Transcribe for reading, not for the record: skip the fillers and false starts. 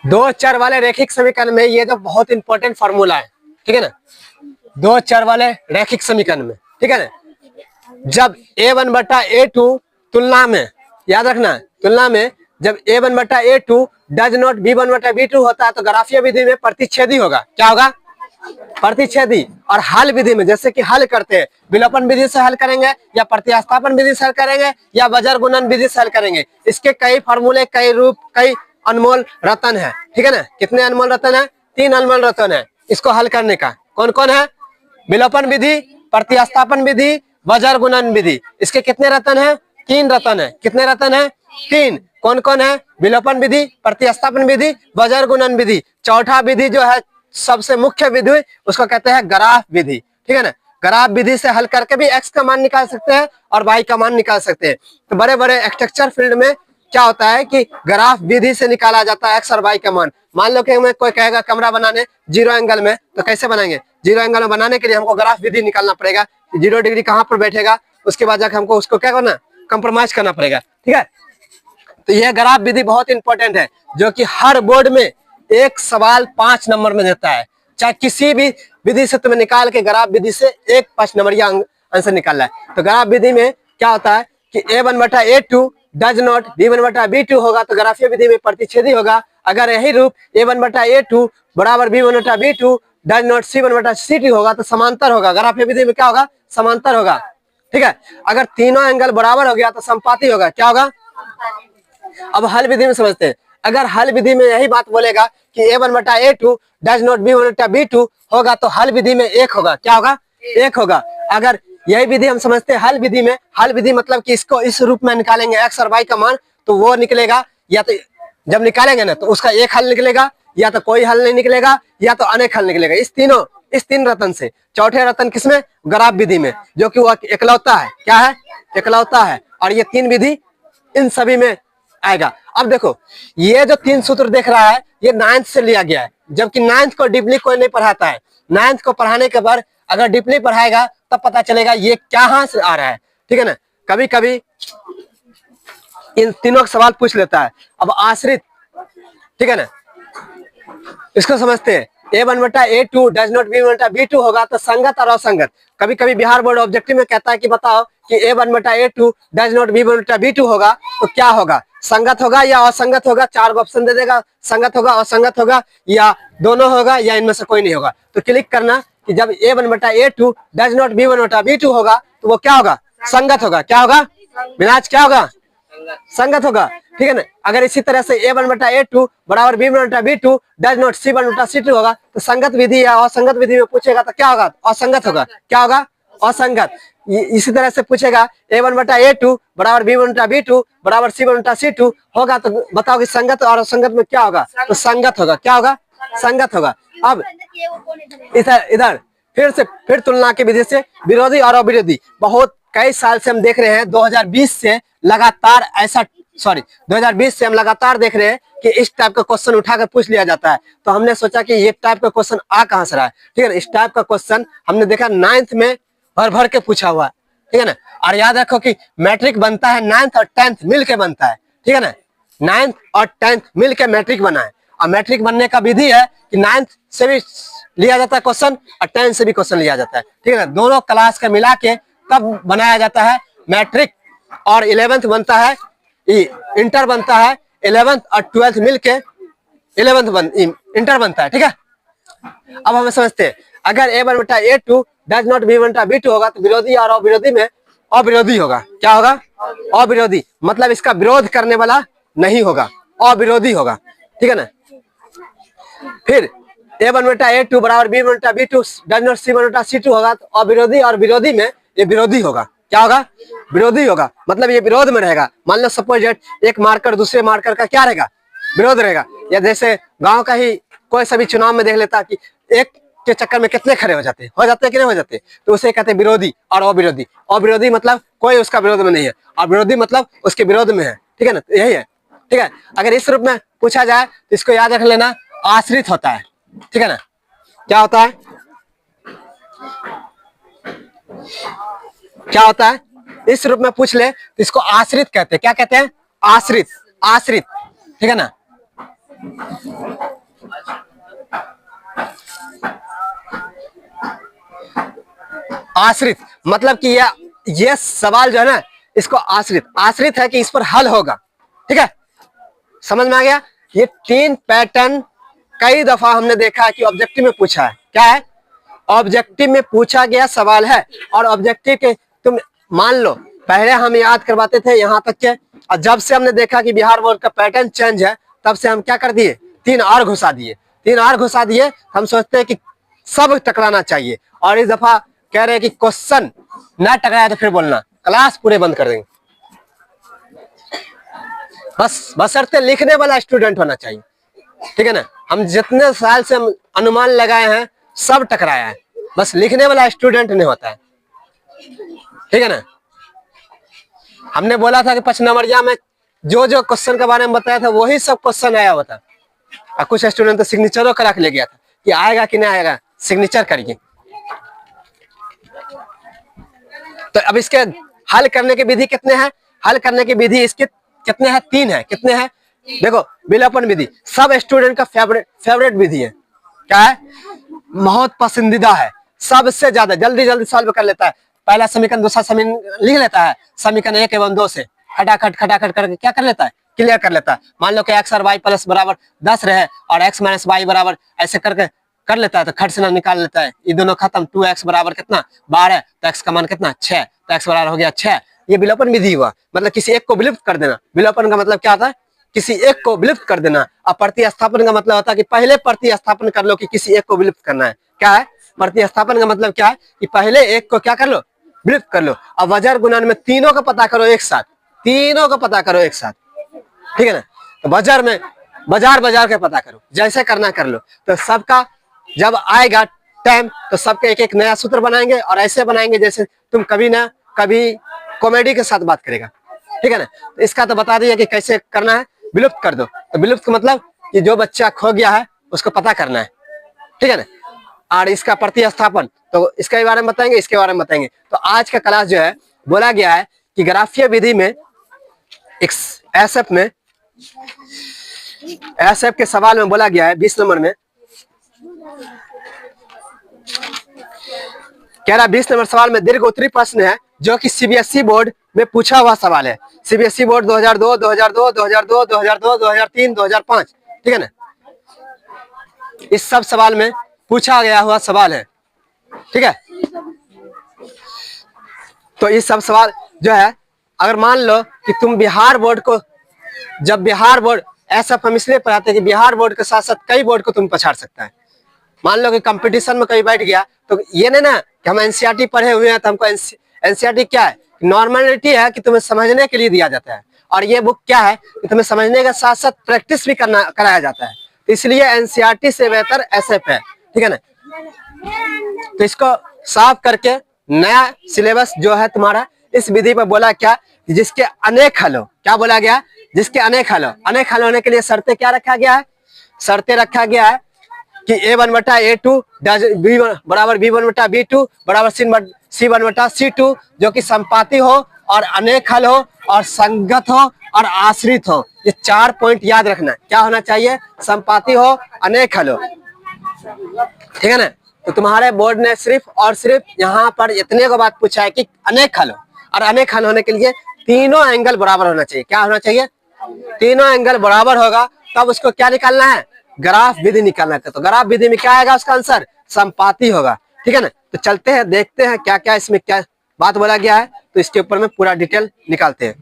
दो चर वाले रैखिक समीकरण में ये तो बहुत इंपॉर्टेंट फॉर्मूला है, ठीक है ना। दो चर वाले रैखिक समीकरण में, ठीक है ना, जब a1/a2 तुलना में, याद रखना तुलना में, जब a1/a2 डज नॉट b1/b2 होता है तो ग्राफीय विधि में प्रतिच्छेदी होगा। क्या होगा? प्रतिच्छेदी। और हल विधि में, जैसे कि हल करते हैं, विलोपन विधि से हल करेंगे या प्रतिस्थापन विधि से हल करेंगे या बजर गुणन विधि से हल करेंगे। इसके कई फॉर्मूले, कई रूप, कई अनमोल रतन है, ठीक है ना। कितने अनमोल रतन है? 3 अनमोल रतन है इसको हल करने का। कौन कौन है? विलोपन विधि, प्रतिस्थापन विधि, बजर गुणन विधि। इसके कितने रतन है? 3 रतन है। कितने रतन है? 3। कौन कौन है? विलोपन विधि, प्रतिस्थापन विधि, बजर गुणन विधि। चौथा विधि जो है सबसे मुख्य विधि, उसको कहते हैं ग्राफ विधि, ठीक है ना। ग्राफ विधि से हल करके भी x का मान निकाल सकते हैं और y का मान निकाल सकते हैं। तो बड़े बड़े स्ट्रक्चर फील्ड में क्या होता है कि ग्राफ विधि से निकाला जाता है x और y का मान। मान लो कि हमें कोई कहेगा कमरा बनाने 0 एंगल में, तो कैसे बनाएंगे? 0 एंगल में बनाने के लिए हमको ग्राफ विधि निकालना पड़ेगा, 0 डिग्री कहाँ पर बैठेगा, उसके बाद जाकर हमको उसको क्या करना, कंप्रोमाइज करना पड़ेगा, ठीक है। तो यह ग्राफ विधि बहुत इंपॉर्टेंट है, जो कि हर बोर्ड में एक सवाल 5 नंबर में देता है। चाहे किसी भी विधि से तुम्हें निकाल के ग्राफ विधि से एक 5 नंबर या आंसर निकालना है। तो ग्राफ विधि में क्या होता है कि a1/a2 डज नॉट b1/b2 होगा तो ग्राफीय विधि में प्रतिच्छेदी होगा। अगर यही रूप a1/a2 बराबर b1/b2 डज नॉट c1/c2 होगा तो समांतर होगा। ग्राफीय विधि में क्या होगा? समांतर होगा, ठीक है। अगर तीनों एंगल बराबर हो गया तो संपाती होगा। क्या होगा? अब हल विधि में समझते हैं। अगर हल विधि में यही बात बोलेगा कि a1/a2 डज नॉट b1/b2 होगा तो हल विधि में 1 होगा। क्या होगा? 1 होगा। अगर यही विधि हम समझते हैं हल विधि में, हल विधि मतलब कि इसको इस रूप में निकालेंगे x और y का मान, तो वो निकलेगा, या तो जब निकालेंगे ना तो उसका एक हल निकलेगा, या तो कोई हल नहीं निकलेगा, या तो अनेक हल निकलेगा। इस तीन रतन से। चौथे रतन किसमें? ग्राफ विधि में, जो कि वो एकलौता है। क्या है? एकलौता है। और ये 3 विधि इन सभी में आएगा। अब देखो, ये जो 3 सूत्र देख रहा है ये 9th से लिया गया है, जबकि 9th को डीपली कोई नहीं पढ़ाता है। 9th को पढ़ाने के बाद अगर डीपली पढ़ाएगा तब पता चलेगा ये कहाँ से आ रहा है, ठीक है ना। कभी कभी इन तीनों का सवाल पूछ लेता है। अब आश्रित, ठीक है ना, इसको समझते हैं। a1/a2 डज नॉट b1/b2 होगा तो संगत और असंगत। कभी कभी बिहार बोर्ड ऑब्जेक्टिव में कहता है कि बताओ कि a1/a2 डज नॉट b1/b2 होगा तो क्या होगा? संगत होगा या असंगत होगा? 4 ऑप्शन दे देगा, संगत होगा, असंगत होगा, या दोनों होगा, या इनमें से कोई नहीं होगा। तो क्लिक करना कि जब a1/a2 डज नॉट b1/b2 होगा तो वो क्या होगा? संगत होगा। क्या होगा? मिनाज क्या होगा? संगत होगा, ठीक है ना। अगर इसी तरह से a1/a2 बराबर b1/b2 डज नॉट c1/c2 होगा तो संगत विधि या असंगत विधि में पूछेगा तो क्या होगा? असंगत होगा। क्या होगा? असंगत। इसी तरह से पूछेगा a1/a2 बराबर b1/b2 बराबर c1/c2 होगा तो बताओ कि संगत और असंगत में क्या होगा? तो संगत होगा। क्या होगा? संगत होगा। अब इधर फिर तुलना की विधि से विरोधी और अविरोधी। बहुत कई साल से हम देख रहे हैं, 2020 से लगातार 2020 से हम लगातार देख रहे हैं कि इस टाइप का क्वेश्चन उठाकर पूछ लिया जाता है। तो हमने सोचा कि ये टाइप का क्वेश्चन आ कहां से रहा है, ठीक है ना। इस टाइप का क्वेश्चन हमने देखा 9th में भर भर के पूछा हुआ है, ठीक है ना। और याद रखो कि मैट्रिक बनता है 9th और 10th मिल के बनता है, ठीक है ना। 9th और 10th मिल के मैट्रिक बना है। और मैट्रिक बनने का विधि है कि 9th से भी लिया जाता है क्वेश्चन और 10th से भी क्वेश्चन लिया जाता है, ठीक है ना। दोनों क्लास का मिला के तब बनाया जाता है मैट्रिक। और 11th बनता है, इंटर बनता है। 11th और 12th मिलके इंटर बनता है, ठीक है। अब हमें समझते हैं, अगर a1/a2 डज नॉट b1/b2 होगा तो विरोधी और अविरोधी में अविरोधी होगा। क्या होगा? अविरोधी। मतलब इसका विरोध करने वाला नहीं होगा, अविरोधी होगा, ठीक है ना। फिर a1/a2 बराबर b1/b2 डज नॉट c1/c2 होगा तो अविरोधी और विरोधी में ये विरोधी होगा। क्या होगा? विरोधी होगा। मतलब ये विरोध में रहेगा। मान लो सपोज एक मार्कर दूसरे मार्कर का क्या रहेगा? विरोध रहेगा। या जैसे गांव का ही कोई सभी चुनाव में देख लेता कि एक के चक्कर में कितने खड़े हो जाते कि नहीं हो जाते, तो उसे कहते हैं विरोधी और अविरोधी। अविरोधी मतलब कोई उसका विरोध में नहीं है, और विरोधी मतलब उसके विरोध में है, ठीक है ना। तो यही है, ठीक है। अगर इस रूप में पूछा जाए तो इसको याद रख लेना, आश्रित होता है, ठीक है ना। क्या होता है? क्या होता है? इस रूप में पूछ ले तो इसको आश्रित कहते हैं। क्या कहते हैं? आश्रित। आश्रित, ठीक है ना। आश्रित मतलब कि ये सवाल जो है ना, इसको आश्रित है कि इस पर हल होगा। ठीक है, समझ में आ गया। ये 3 पैटर्न कई दफा हमने देखा है कि ऑब्जेक्टिव में पूछा है। क्या है? ऑब्जेक्टिव में पूछा गया सवाल है। और ऑब्जेक्टिव के तुम मान लो पहले हम याद करवाते थे यहाँ तक के, और जब से हमने देखा कि बिहार बोर्ड का पैटर्न चेंज है, तब से हम क्या कर दिए, 3 और घुसा दिए। 3 और घुसा दिए। हम सोचते हैं कि सब टकराना चाहिए, और इस दफा कह रहे हैं कि क्वेश्चन ना टकराया तो फिर बोलना, क्लास पूरे बंद कर देंगे। बस बशर्ते लिखने वाला स्टूडेंट होना चाहिए। ठीक है ना, हम जितने साल से हम अनुमान लगाए हैं सब टकराया है, बस लिखने वाला स्टूडेंट नहीं होता है। ठीक है ना, हमने बोला था कि 5 नंबरिया में जो जो क्वेश्चन के बारे में बताया था वही सब क्वेश्चन आया हुआ था। और कुछ स्टूडेंट तो सिग्नेचरों करा के ले गया था कि आएगा कि नहीं आएगा, सिग्नेचर करिए। तो अब इसके हल करने की विधि कितने हैं? हल करने की विधि इसके कितने हैं? 3 है। कितने हैं? देखो, विलोपन विधि सब स्टूडेंट का फेवरेट विधि है। क्या है? बहुत पसंदीदा है, सबसे ज्यादा जल्दी जल्दी सॉल्व कर लेता है। पहला समीकरण दूसरा समीकरण लिख लेता है, समीकरण 1 एवं 2 से खटाखट करके क्या कर लेता है, क्लियर कर लेता है। मान लो कि x और y प्लस बराबर 10 रहे और x माइनस वाई बराबर ऐसे करके कर लेता है, तो खट से ना निकाल लेता है। ये दोनों खत्म। 2x बराबर कितना, 12, तो x का मान कितना, 6, तो x बराबर हो गया 6। ये विलोपन विधि हुआ, मतलब किसी एक को विलुप्त कर देना। विलोपन का मतलब क्या होता है? किसी एक को विलुप्त कर देना। और प्रतिस्थापन का मतलब होता है कि पहले प्रतिस्थापन कर लो कि किसी एक को विलुप्त करना है। क्या है प्रतिस्थापन का मतलब? क्या है कि पहले एक को क्या कर लो, विलुप्त कर लो। अब वजर गुणन में तीनों का पता करो एक साथ, तीनों का पता करो एक साथ। ठीक है ना, तो वजर में बाजार के पता करो, जैसे करना कर लो। तो सबका जब आएगा टाइम तो सबके एक एक नया सूत्र बनाएंगे, और ऐसे बनाएंगे जैसे तुम कभी ना कभी कॉमेडी के साथ बात करेगा। ठीक है ना, तो इसका तो बता दिया कि कैसे करना है, विलुप्त कर दो। तो विलुप्त का मतलब कि जो बच्चा खो गया है उसको पता करना है। ठीक है ना, और इसका प्रतिस्थापन तो इसके बारे में बताएंगे, इसके बारे में बताएंगे। तो आज का क्लास जो है बोला गया है कि ग्राफीय विधि में एक एसएफ के सवाल में बोला गया है 20 नंबर में, कह रहा 20 नंबर सवाल में दीर्घ उत्तरी प्रश्न है जो कि सीबीएसई बोर्ड में पूछा हुआ सवाल है। CBSE board 2002, 2002, 2002, 2002, 2003, 2005। ठीक है ना, इस सब सवाल में पूछा गया हुआ सवाल है। ठीक है, तो इस सब सवाल जो है, अगर मान लो कि तुम बिहार बोर्ड को, जब बिहार बोर्ड ऐसा हम इसलिए पढ़ाते हैं कि बिहार बोर्ड के साथ साथ कई बोर्ड को तुम पछाड़ सकता है। मान लो कि कंपटीशन में कहीं बैठ गया तो ये नहीं ना कि हम एनसीईआरटी पढ़े हुए हैं तो हमको एनसीईआरटी क्या है, नॉर्मलिटी है कि तुम्हें समझने के लिए दिया जाता है। और ये बुक क्या है कि तुम्हें समझने के साथ साथ प्रैक्टिस भी कराया जाता है। तो इसलिए एनसीईआरटी से बेहतर एसएफ है। ठीक है ना, तो इसको साफ करके नया सिलेबस जो है तुम्हारा, इस विधि पर बोला क्या, जिसके अनेक हल हो। क्या बोला गया? जिसके अनेक हल हो। अनेक हल होने के लिए शर्तें क्या रखा गया है? शर्तें रखा गया है कि A1/A2 बराबर B1/B2 बराबर C1/C2, जो कि संपाती हो और अनेक हल हो और संगत हो और आश्रित हो। ये 4 पॉइंट याद रखना। क्या होना चाहिए? संपाती हो, अनेक हल हो। ठीक है ना, तो तुम्हारे बोर्ड ने सिर्फ और सिर्फ यहाँ पर इतने को बात पूछा है कि अनेक हल हो, और अनेक हल होने के लिए तीनों एंगल बराबर होना चाहिए। क्या होना चाहिए? तीनों एंगल बराबर होगा तब उसको क्या निकालना है? ग्राफ विधि निकालना है। तो ग्राफ विधि में क्या आएगा? उसका आंसर संपाती होगा। ठीक है ना, तो चलते हैं देखते हैं क्या क्या इसमें क्या बात बोला गया है। तो इसके ऊपर में पूरा डिटेल निकालते हैं।